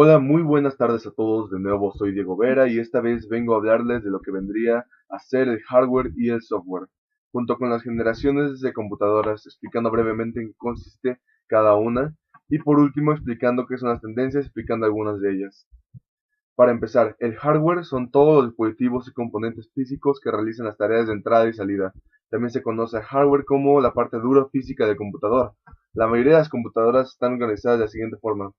Hola, muy buenas tardes a todos. De nuevo soy Diego Vera y esta vez vengo a hablarles de lo que vendría a ser el hardware y el software, junto con las generaciones de computadoras, explicando brevemente en qué consiste cada una y por último explicando qué son las tendencias, explicando algunas de ellas. Para empezar, el hardware son todos los dispositivos y componentes físicos que realizan las tareas de entrada y salida. También se conoce al hardware como la parte dura física del computador. La mayoría de las computadoras están organizadas de la siguiente forma: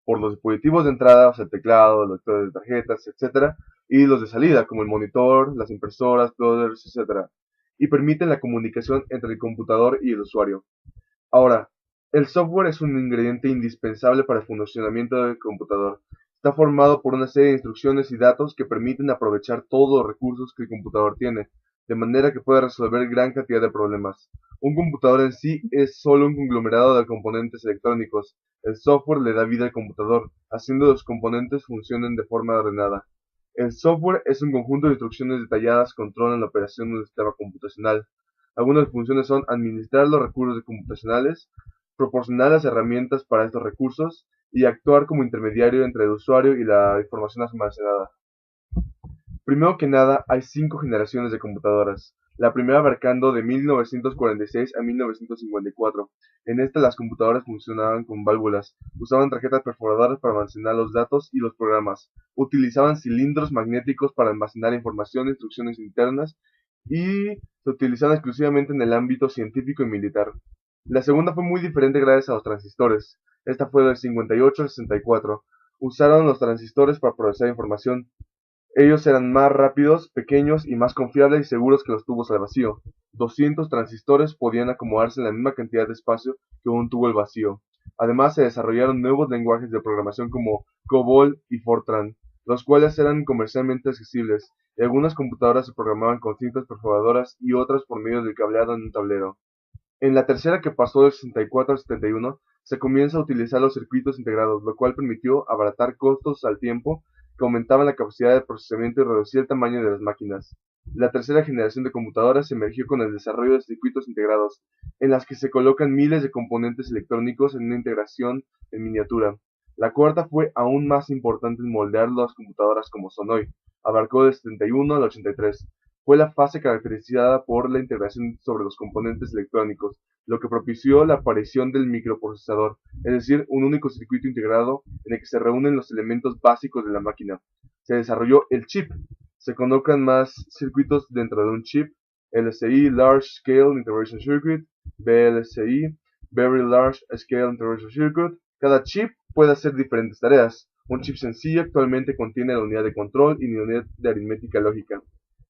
por los dispositivos de entrada, o sea, el teclado, los lectores de tarjetas, etcétera, y los de salida, como el monitor, las impresoras, plotters, etcétera, y permiten la comunicación entre el computador y el usuario. Ahora, el software es un ingrediente indispensable para el funcionamiento del computador. Está formado por una serie de instrucciones y datos que permiten aprovechar todos los recursos que el computador tiene, de manera que pueda resolver gran cantidad de problemas. Un computador en sí es solo un conglomerado de componentes electrónicos. El software le da vida al computador, haciendo que los componentes funcionen de forma ordenada. El software es un conjunto de instrucciones detalladas que controlan la operación de un sistema computacional. Algunas funciones son administrar los recursos computacionales, proporcionar las herramientas para estos recursos y actuar como intermediario entre el usuario y la información almacenada. Primero que nada, hay 5 generaciones de computadoras, la primera abarcando de 1946 a 1954. En esta las computadoras funcionaban con válvulas, usaban tarjetas perforadoras para almacenar los datos y los programas, utilizaban cilindros magnéticos para almacenar información e instrucciones internas y se utilizaban exclusivamente en el ámbito científico y militar. La segunda fue muy diferente gracias a los transistores. Esta fue del 58 al 64. Usaron los transistores para procesar información. Ellos eran más rápidos, pequeños y más confiables y seguros que los tubos al vacío. 200 transistores podían acomodarse en la misma cantidad de espacio que un tubo al vacío. Además, se desarrollaron nuevos lenguajes de programación como COBOL y Fortran, los cuales eran comercialmente accesibles, y algunas computadoras se programaban con cintas perforadoras y otras por medio del cableado en un tablero. En la tercera, que pasó del 64 al 71, se comienza a utilizar los circuitos integrados, lo cual permitió abaratar costos al tiempo que aumentaban la capacidad de procesamiento y reducía el tamaño de las máquinas. La tercera generación de computadoras emergió con el desarrollo de circuitos integrados, en las que se colocan miles de componentes electrónicos en una integración en miniatura. La cuarta fue aún más importante en moldear las computadoras como son hoy. Abarcó del 71 al 83. Fue la fase caracterizada por la integración sobre los componentes electrónicos, lo que propició la aparición del microprocesador, es decir, un único circuito integrado en el que se reúnen los elementos básicos de la máquina. Se desarrolló el chip. Se colocan más circuitos dentro de un chip: LSI, Large Scale Integration Circuit; VLSI, Very Large Scale Integration Circuit. Cada chip puede hacer diferentes tareas. Un chip sencillo actualmente contiene la unidad de control y la unidad de aritmética lógica.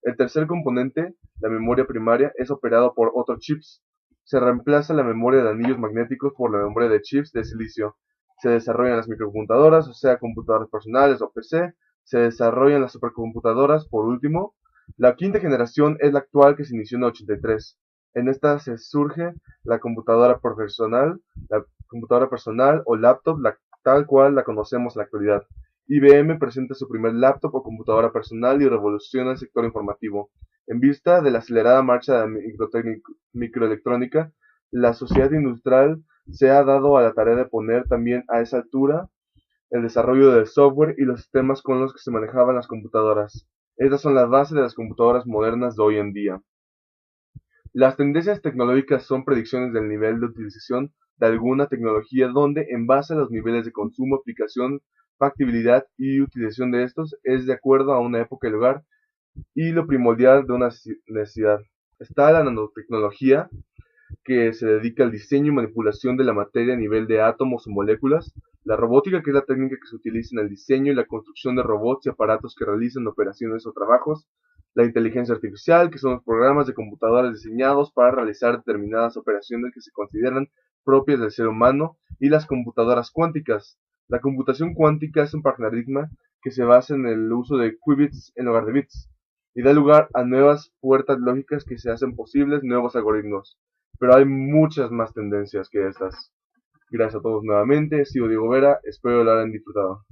El tercer componente, la memoria primaria, es operado por otros chips. Se reemplaza la memoria de anillos magnéticos por la memoria de chips de silicio. Se desarrollan las microcomputadoras, o sea, computadoras personales o PC. Se desarrollan las supercomputadoras, por último. La quinta generación es la actual, que se inició en el 83. En esta se surge la computadora personal o laptop, tal cual la conocemos en la actualidad. IBM presenta su primer laptop o computadora personal y revoluciona el sector informativo. En vista de la acelerada marcha de la microelectrónica, la sociedad industrial se ha dado a la tarea de poner también a esa altura el desarrollo del software y los sistemas con los que se manejaban las computadoras. Estas son las bases de las computadoras modernas de hoy en día. Las tendencias tecnológicas son predicciones del nivel de utilización de alguna tecnología donde, en base a los niveles de consumo, aplicación, factibilidad y utilización de estos, es de acuerdo a una época y lugar y lo primordial de una necesidad. Está la nanotecnología, que se dedica al diseño y manipulación de la materia a nivel de átomos o moléculas; la robótica, que es la técnica que se utiliza en el diseño y la construcción de robots y aparatos que realizan operaciones o trabajos; la inteligencia artificial, que son los programas de computadoras diseñados para realizar determinadas operaciones que se consideran propias del ser humano; y las computadoras cuánticas. La computación cuántica es un paradigma que se basa en el uso de qubits en lugar de bits, y da lugar a nuevas puertas lógicas que se hacen posibles nuevos algoritmos. Pero hay muchas más tendencias que estas. Gracias a todos nuevamente, sigo Diego Vera, espero lo hayan disfrutado.